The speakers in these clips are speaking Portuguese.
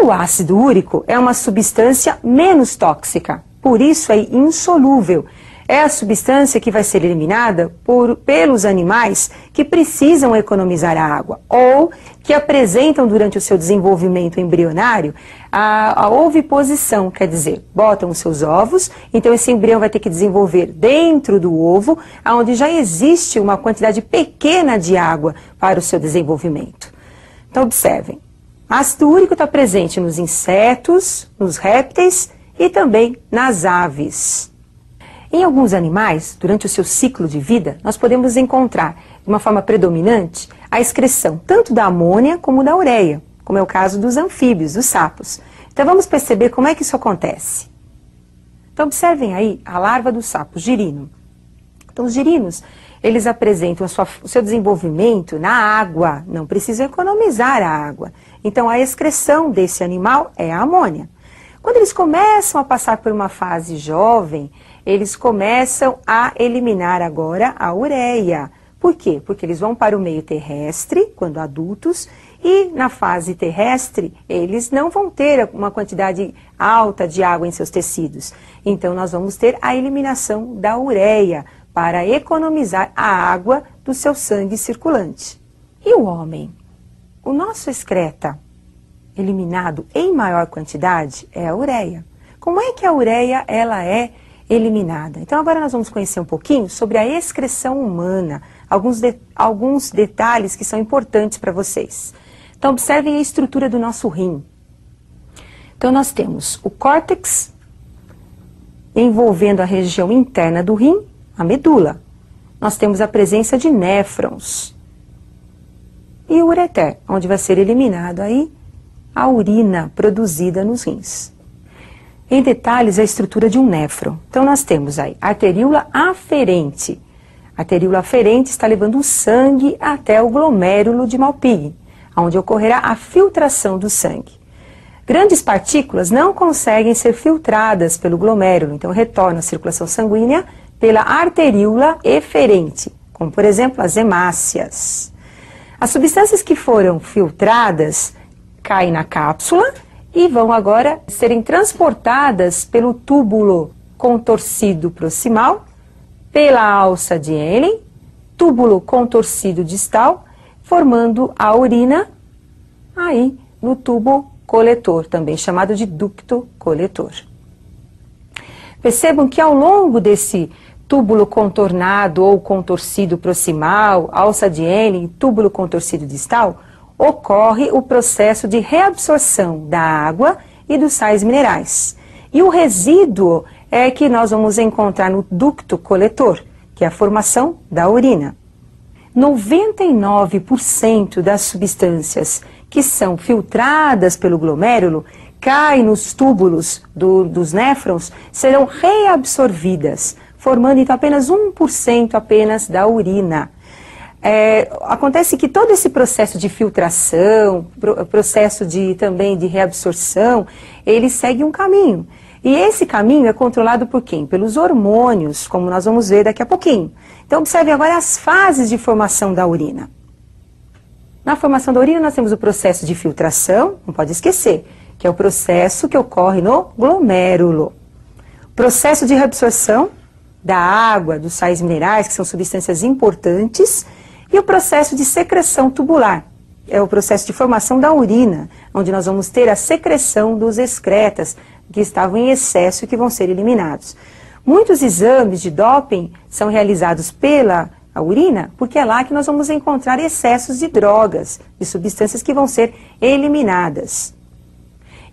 O ácido úrico é uma substância menos tóxica, por isso é insolúvel. É a substância que vai ser eliminada pelos animais que precisam economizar a água ou que apresentam durante o seu desenvolvimento embrionário a oviposição, quer dizer, botam os seus ovos, então esse embrião vai ter que desenvolver dentro do ovo, onde já existe uma quantidade pequena de água para o seu desenvolvimento. Então observem, ácido úrico está presente nos insetos, nos répteis e também nas aves. Em alguns animais, durante o seu ciclo de vida, nós podemos encontrar, de uma forma predominante, a excreção tanto da amônia como da ureia, como é o caso dos anfíbios, dos sapos. Então vamos perceber como é que isso acontece. Então observem aí a larva do sapo girino. Então os girinos, eles apresentam o seu desenvolvimento na água, não precisam economizar a água. Então a excreção desse animal é a amônia. Quando eles começam a passar por uma fase jovem, eles começam a eliminar agora a ureia. Por quê? Porque eles vão para o meio terrestre, quando adultos, e na fase terrestre eles não vão ter uma quantidade alta de água em seus tecidos. Então nós vamos ter a eliminação da ureia para economizar a água do seu sangue circulante. E o homem? O nosso excreta eliminado em maior quantidade é a ureia. Como é que a ureia ela é eliminada? Então agora nós vamos conhecer um pouquinho sobre a excreção humana, alguns detalhes que são importantes para vocês. Então observem a estrutura do nosso rim. Então nós temos o córtex envolvendo a região interna do rim, a medula. Nós temos a presença de néfrons e o ureter, onde vai ser eliminado aí a urina produzida nos rins. Em detalhes, a estrutura de um néfron. Então nós temos aí a arteríola aferente. A arteríola aferente está levando o sangue até o glomérulo de Malpighi, onde ocorrerá a filtração do sangue. Grandes partículas não conseguem ser filtradas pelo glomérulo, então retornam à circulação sanguínea pela arteríola eferente, como por exemplo as hemácias. As substâncias que foram filtradas caem na cápsula e vão agora serem transportadas pelo túbulo contorcido proximal, pela alça de Henle, túbulo contorcido distal, formando a urina aí no tubo coletor, também chamado de ducto coletor. Percebam que ao longo desse túbulo contornado ou contorcido proximal, alça de Henle e túbulo contorcido distal, ocorre o processo de reabsorção da água e dos sais minerais. E o resíduo é que nós vamos encontrar no ducto coletor, que é a formação da urina. 99% das substâncias que são filtradas pelo glomérulo caem nos túbulos dos néfrons, serão reabsorvidas, formando então apenas 1% apenas da urina. Acontece que todo esse processo de filtração, processo também de reabsorção, ele segue um caminho. E esse caminho é controlado por quem? Pelos hormônios, como nós vamos ver daqui a pouquinho. Então observem agora as fases de formação da urina. Na formação da urina nós temos o processo de filtração, não pode esquecer, que é o processo que ocorre no glomérulo. Processo de reabsorção da água, dos sais minerais, que são substâncias importantes, e o processo de secreção tubular, é o processo de formação da urina, onde nós vamos ter a secreção dos excretas que estavam em excesso e que vão ser eliminados. Muitos exames de doping são realizados pela urina, porque é lá que nós vamos encontrar excessos de drogas, de substâncias que vão ser eliminadas.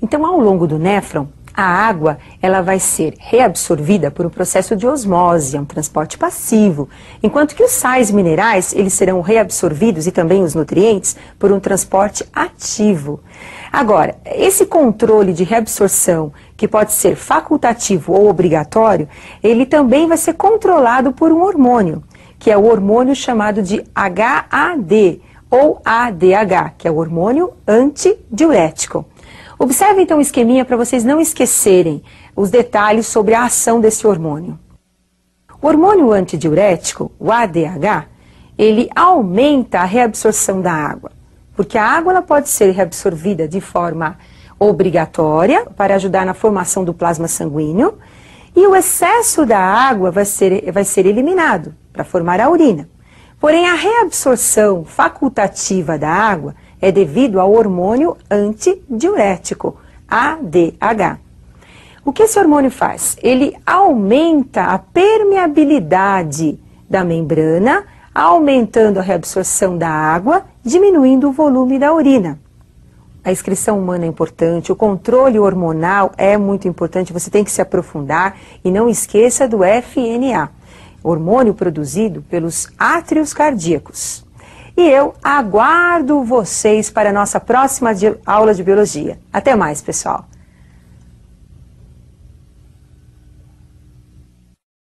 Então, ao longo do néfron, a água ela vai ser reabsorvida por um processo de osmose, é um transporte passivo, enquanto que os sais minerais eles serão reabsorvidos e também os nutrientes por um transporte ativo. Agora, esse controle de reabsorção, que pode ser facultativo ou obrigatório, ele também vai ser controlado por um hormônio, que é o hormônio chamado de HAD ou ADH, que é o hormônio antidiurético. Observe então o esqueminha para vocês não esquecerem os detalhes sobre a ação desse hormônio. O hormônio antidiurético, o ADH, ele aumenta a reabsorção da água, porque a água ela pode ser reabsorvida de forma obrigatória para ajudar na formação do plasma sanguíneo, e o excesso da água vai ser eliminado para formar a urina. Porém, a reabsorção facultativa da água é devido ao hormônio antidiurético, ADH. O que esse hormônio faz? Ele aumenta a permeabilidade da membrana, aumentando a reabsorção da água, diminuindo o volume da urina. A excreção humana é importante, o controle hormonal é muito importante, você tem que se aprofundar e não esqueça do FNA, hormônio produzido pelos átrios cardíacos. E eu aguardo vocês para a nossa próxima aula de biologia. Até mais, pessoal!